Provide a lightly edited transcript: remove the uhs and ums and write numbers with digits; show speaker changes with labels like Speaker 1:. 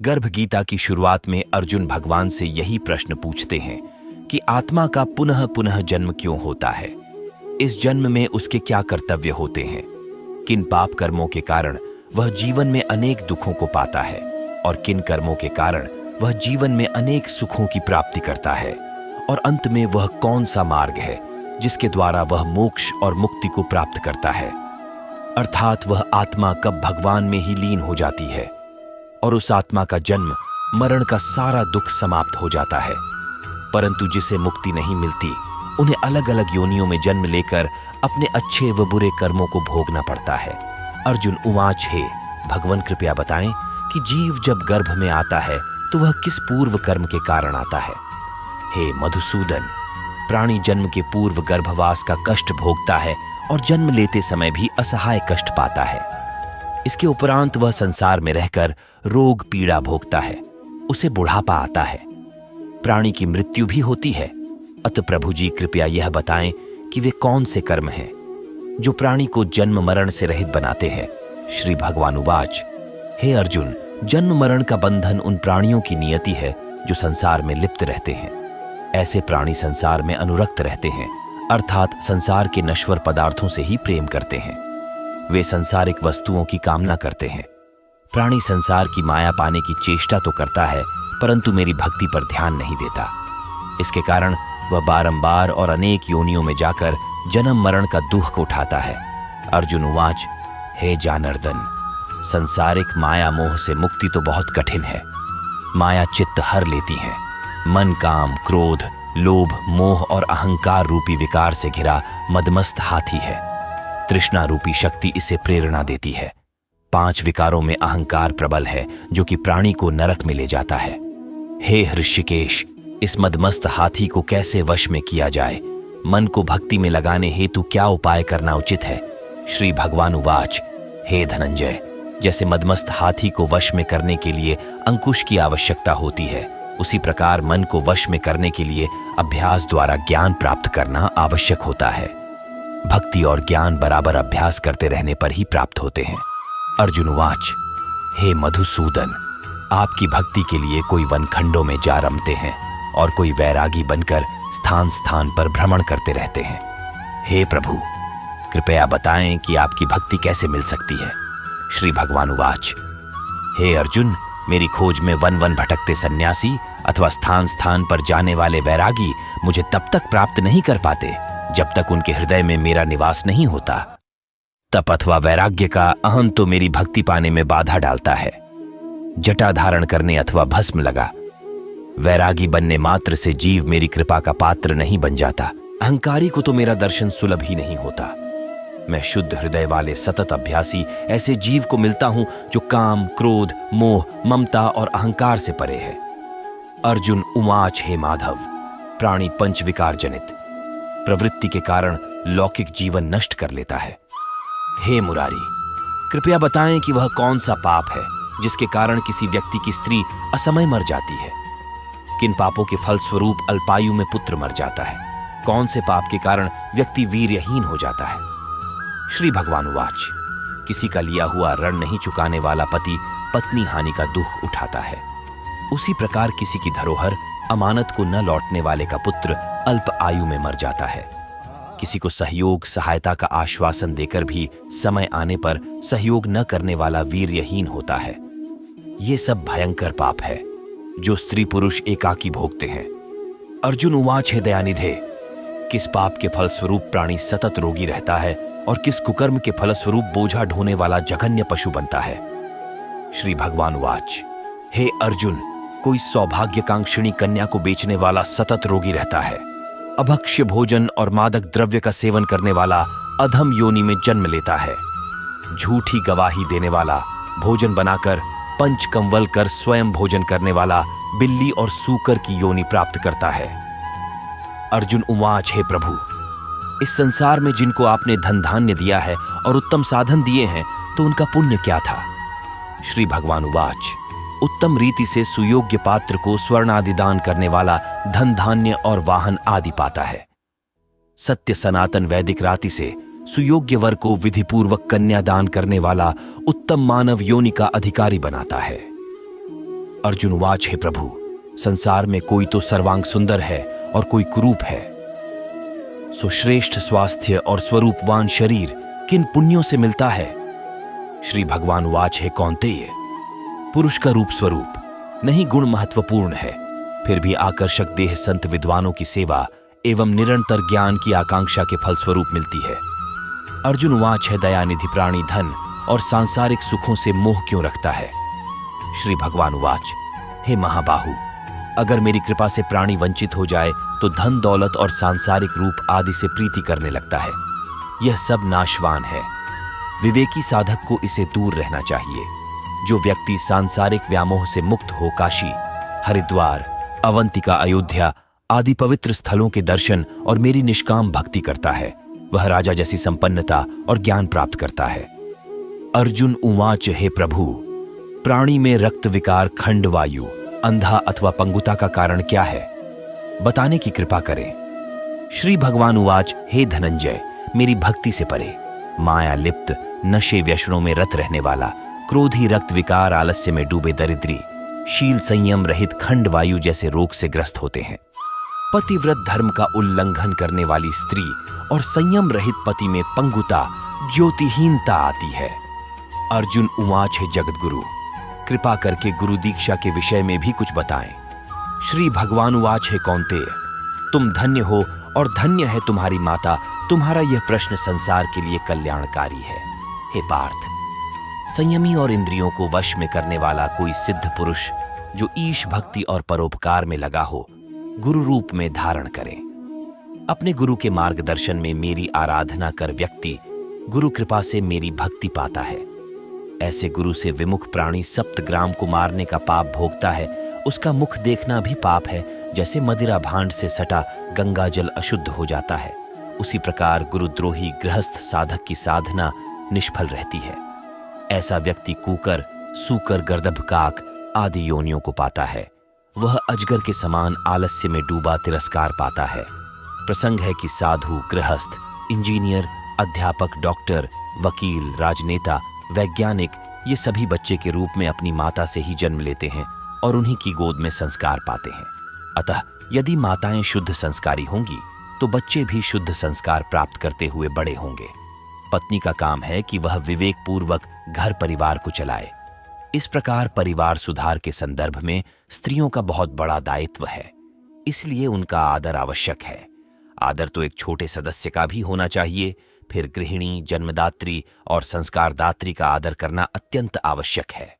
Speaker 1: गर्भ गीता की शुरुआत में अर्जुन भगवान से यही प्रश्न पूछते हैं कि आत्मा का पुनः पुनः जन्म क्यों होता है। इस जन्म में उसके क्या कर्तव्य होते हैं, किन पाप कर्मों के कारण वह जीवन में अनेक दुखों को पाता है और किन कर्मों के कारण वह जीवन में अनेक सुखों की प्राप्ति करता है, और अंत में वह कौन सा मार्ग है जिसके द्वारा वह मोक्ष और मुक्ति को प्राप्त करता है। अर्थात वह आत्मा कब भगवान में ही लीन हो जाती है और उस आत्मा का जन्म मरण का सारा दुख समाप्त हो जाता है। परंतु जिसे मुक्ति नहीं मिलती उन्हें अलग अलग योनियों में जन्म लेकर अपने अच्छे व बुरे कर्मों को भोगना पड़ता है। अर्जुन उवाच, हे भगवान कृपया बताएं कि जीव जब गर्भ में आता है तो वह किस पूर्व कर्म के कारण आता है। हे मधुसूदन, प्राणी जन्म के पूर्व गर्भवास का कष्ट भोगता है और जन्म लेते समय भी असहाय कष्ट पाता है। इसके उपरांत वह संसार में रहकर रोग पीड़ा भोगता है, उसे बुढ़ापा आता है, प्राणी की मृत्यु भी होती है। अतः प्रभु जी कृपया यह बताएं कि वे कौन से कर्म हैं जो प्राणी को जन्म मरण से रहित बनाते हैं। श्री भगवान उवाच, हे अर्जुन, जन्म मरण का बंधन उन प्राणियों की नियति है जो संसार में लिप्त रहते हैं। ऐसे प्राणी संसार में अनुरक्त रहते हैं, अर्थात संसार के नश्वर पदार्थों से ही प्रेम करते हैं। वे संसारिक वस्तुओं की कामना करते हैं। प्राणी संसार की माया पाने की चेष्टा तो करता है, परंतु मेरी भक्ति पर ध्यान नहीं देता। इसके कारण वह बारंबार और अनेक योनियों में जाकर जन्म मरण का दुख उठाता है। अर्जुन उवाच, हे जनार्दन, संसारिक माया मोह से मुक्ति तो बहुत कठिन है। माया चित्त हर लेती है। मन काम, क्रोध, लोभ, मोह और अहंकार रूपी विकार से घिरा मदमस्त हाथी है। तृष्णा रूपी शक्ति इसे प्रेरणा देती है। 5 विकारों में अहंकार प्रबल है जो कि प्राणी को नरक में ले जाता है। हे हृषिकेश, इस मदमस्त हाथी को कैसे वश में किया जाए? मन को भक्ति में लगाने हेतु क्या उपाय करना उचित है? श्री भगवान उवाच, हे धनंजय, जैसे मदमस्त हाथी को वश में करने के लिए अंकुश की आवश्यकता होती है, उसी प्रकार मन को वश में करने के लिए अभ्यास द्वारा ज्ञान प्राप्त करना आवश्यक होता है। भक्ति और ज्ञान बराबर अभ्यास करते रहने पर ही प्राप्त होते हैं। अर्जुन उवाच, हे मधुसूदन, आपकी भक्ति के लिए कोई वनखंडों में जा रमते हैं और कोई वैरागी बनकर स्थान स्थान पर भ्रमण करते रहते हैं। हे प्रभु, कृपया बताएं कि आपकी भक्ति कैसे मिल सकती है। श्री भगवान उवाच, हे अर्जुन, मेरी खोज में वन वन भटकते सन्यासी अथवा स्थान स्थान पर जाने वाले वैरागी मुझे तब तक प्राप्त नहीं कर पाते जब तक उनके हृदय में मेरा निवास नहीं होता। तप अथवा वैराग्य का अहम तो मेरी भक्ति पाने में बाधा डालता है। जटा धारण करने अथवा भस्म लगा, वैरागी बनने मात्र से जीव मेरी कृपा का पात्र नहीं बन जाता। अहंकारी को तो मेरा दर्शन सुलभ ही नहीं होता। मैं शुद्ध हृदय वाले सतत अभ्यासी ऐसे जीव को मिलता हूं जो काम, क्रोध, मोह, ममता और अहंकार से परे है। अर्जुन उवाच, हे माधव, प्राणी पंचविकार जनित प्रवृत्ति के कारण लौकिक जीवन नष्ट कर लेता है। हे मुरारी, कृपया बताएं कि वह कौन सा पाप है जिसके कारण किसी व्यक्ति की स्त्री असमय मर जाती है। किन पापों के फलस्वरूप अल्पायु में पुत्र मर जाता है? कौन से पाप के कारण व्यक्ति वीर्यहीन हो जाता है? श्री भगवान उवाच, किसी का लिया हुआ ऋण नहीं चुकाने वाला पति पत्नी हानि का दुख उठाता है। उसी प्रकार किसी की धरोहर अमानत को न लौटने वाले का पुत्र अल्प आयु में मर जाता है। किसी को सहयोग सहायता का आश्वासन देकर भी समय आने पर सहयोग न करने वाला वीर्यहीन होता है। ये सब भयंकर पाप है जो स्त्री पुरुष एकाकी भोगते हैं। अर्जुन उवाच, हे दयानिधे, किस पाप के फलस्वरूप प्राणी सतत रोगी रहता है और किस कुकर्म के फलस्वरूप बोझा ढोने वाला जघन्य पशु बनता है। श्री भगवान उवाच, हे अर्जुन, कोई सौभाग्यकांक्षिणी कन्या को बेचने वाला सतत रोगी रहता है। अभक्ष्य भोजन और मादक द्रव्य का सेवन करने वाला अधम योनि में जन्म लेता है। झूठी गवाही देने वाला भोजन बनाकर पंच कंवल कर स्वयं भोजन करने वाला बिल्ली और सूकर की योनि प्राप्त करता है। अर्जुन उवाच, हे प्रभु, इस संसार में जिनको आपने धन धान्य दिया है और उत्तम साधन दिए हैं तो उनका पुण्य क्या था? श्री भगवान उवाच, उत्तम रीति से सुयोग्य पात्र को स्वर्ण आदि दान करने वाला धन धान्य और वाहन आदि पाता है। सत्य सनातन वैदिक राति से सुयोग्य वर को विधिपूर्वक कन्यादान करने वाला उत्तम मानव योनि का अधिकारी बनाता है। अर्जुन वाच, हे प्रभु, संसार में कोई तो सर्वांग सुंदर है और कोई कुरूप है। सो श्रेष्ठ स्वास्थ्य और स्वरूपवान शरीर किन पुण्यों से मिलता है? श्री भगवान वाच, हे कौन्तेय, पुरुष का रूप स्वरूप नहीं गुण महत्वपूर्ण है, फिर भी आकर्षक देह संत विद्वानों की सेवा एवं निरंतर ज्ञान की आकांक्षा के फलस्वरूप मिलती है। अर्जुन वाच, है दयानिधि प्राणी धन और सांसारिक सुखों से मोह क्यों रखता है? श्री भगवान वाच, हे महाबाहु, अगर मेरी कृपा से प्राणी वंचित हो जाए तो धन दौलत और सांसारिक रूप आदि से प्रीति करने लगता है। यह सब नाशवान है। विवेकी साधक को इसे दूर रहना चाहिए। जो व्यक्ति सांसारिक व्यामोह से मुक्त हो काशी, हरिद्वार, अवंतिका, अयोध्या आदि पवित्र स्थलों के दर्शन और मेरी निष्काम भक्ति करता है, वह राजा जैसी संपन्नता और ज्ञान प्राप्त करता है। अर्जुन उवाच, हे प्रभु, प्राणी में रक्त विकार, खंड वायु, अंधा अथवा पंगुता का कारण क्या है? बताने की कृपा करें। श्री भगवान उवाच, हे धनंजय, मेरी भक्ति से परे, माया लिप्त, नशे व्यसनों में रत रहने वाला, क्रोधी, रक्त विकार, आलस्य में डूबे दरिद्री, शील संयम रहित खंड वायु जैसे रोग से ग्रस्त होते हैं। पतिव्रत धर्म का उल्लंघन करने वाली स्त्री और संयम रहित पति में पंगुता, ज्योतिहीनता आती है। अर्जुन उवाच, हे जगत गुरु, कृपा करके गुरु दीक्षा के विषय में भी कुछ बताएं। श्री भगवान उवाच, हे कौन्तेय, तुम धन्य हो और धन्य है तुम्हारी माता। तुम्हारा यह प्रश्न संसार के लिए कल्याणकारी है। हे पार्थ, संयमी और इंद्रियों को वश में करने वाला कोई सिद्ध पुरुष जो ईश भक्ति और परोपकार में लगा हो, गुरु रूप में धारण करें। अपने गुरु के मार्गदर्शन में मेरी आराधना कर व्यक्ति गुरु कृपा से मेरी भक्ति पाता है। ऐसे गुरु से विमुख प्राणी सप्तग्राम को मारने का पाप भोगता है। उसका मुख देखना भी पाप है। जैसे मदिरा भांड से सटा गंगा जल अशुद्ध हो जाता है, उसी प्रकार गुरुद्रोही गृहस्थ साधक की साधना निष्फल रहती है। ऐसा व्यक्ति कूकर, सूकर, गर्दभ, काक आदि योनियों को पाता है। वह अजगर के समान आलस्य में डूबा तिरस्कार पाता है। प्रसंग है कि साधु, गृहस्थ, इंजीनियर, अध्यापक, डॉक्टर, वकील, राजनेता, वैज्ञानिक ये सभी बच्चे के रूप में अपनी माता से ही जन्म लेते हैं और उन्हीं की गोद में संस्कार पाते हैं। अतः यदि माताएं शुद्ध संस्कारी होंगी तो बच्चे भी शुद्ध संस्कार प्राप्त करते हुए बड़े होंगे। पत्नी का काम है कि वह विवेक पूर्वक घर परिवार को चलाए। इस प्रकार परिवार सुधार के संदर्भ में स्त्रियों का बहुत बड़ा दायित्व है, इसलिए उनका आदर आवश्यक है। आदर तो एक छोटे सदस्य का भी होना चाहिए। फिर गृहिणी, जन्मदात्री और संस्कारदात्री का आदर करना अत्यंत आवश्यक है।